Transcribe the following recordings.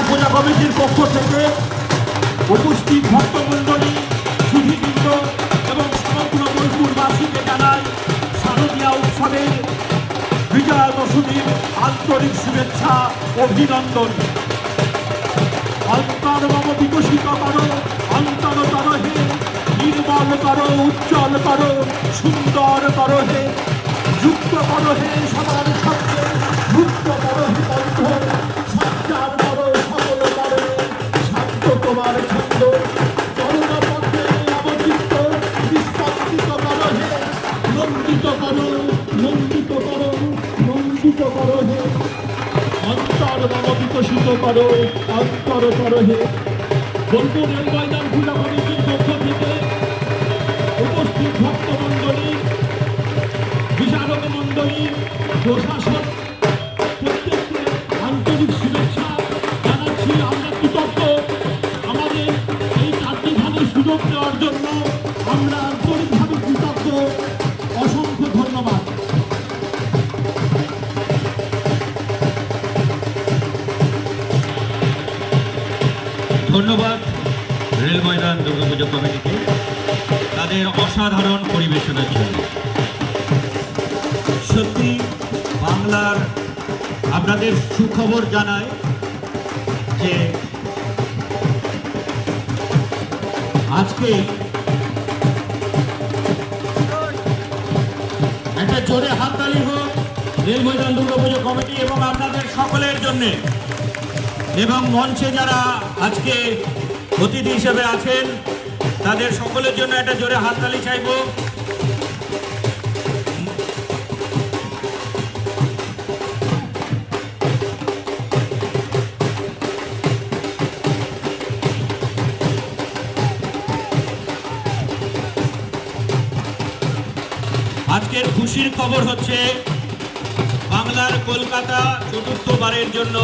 পূজা কমিটির পক্ষ থেকে উপস্থিত ভক্তমণ্ডলী, সুধীবৃন্দ এবং সমগ্র বোলপুরবাসীকে জানাই শারদীয়া উৎসবের বিজয়া দশমীর আন্তরিক শুভেচ্ছা, অভিনন্দন। অন্তর মম বিকশিত করো, অন্তর করো হে, নির্মল করো, উজ্জ্বল করো, সুন্দর করো হে, যুক্ত করো হে সবার সঙ্গে, মুক্ত করো হে বন্ধ, সঞ্চার করো সকল করো, শান্ত তোমার ছন্দ, করুণা পথে অবচিত্ত, নিষ্পন্দিত করো হে, নন্দিত করো, নন্দিত করো, নন্দিত করো হে, অন্তর মম বিকশিত করো, অন্তর করো হে। বোলপুর রেল ময়দান পূজা কমিটির পক্ষ থেকে উপস্থিত ভক্তমণ্ডলী, বিচারক মণ্ডলী, প্রশাসন প্রত্যেককে আন্তরিক শুভেচ্ছা জানাচ্ছি। আমরা কৃতজ্ঞ আমাদের এই চারটিখানে সুযোগ দেওয়ার জন্য, আমরা আন্তরিকভাবে কৃতজ্ঞ। অসংখ্য ধন্যবাদ। ধন্যবাদ রেল ময়দান দুর্গাপুজো কমিটিকে তাদের অসাধারণ পরিবেশনের জন্য। সত্যি বাংলার আপনাদের সুখবর জানায় যে আজকে একটা জোরে হাততালি হোক রেল ময়দান দুর্গাপুজো কমিটি এবং আপনাদের সকলের জন্যে, এবং মঞ্চে যারা আজকে অতিথি হিসেবে আছেন তাদের সকলের জন্য একটা জোরে হাততালি চাইব। আজকের খুশির খবর হচ্ছে বাংলার কলকাতা চতুর্থবারের জন্য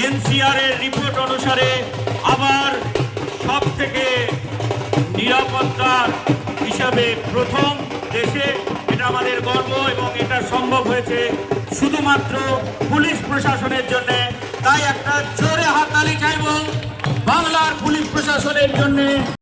এনসিআর এর রিপোর্ট অনুসারে আবার সব থেকে নিরাপত্তার হিসাবে প্রথম দেশে। এটা আমাদের গর্ব এবং এটা সম্ভব হয়েছে শুধুমাত্র পুলিশ প্রশাসনের জন্য। তাই একটা জোরে হাততালি চাইব বাংলার পুলিশ প্রশাসনের জন্য।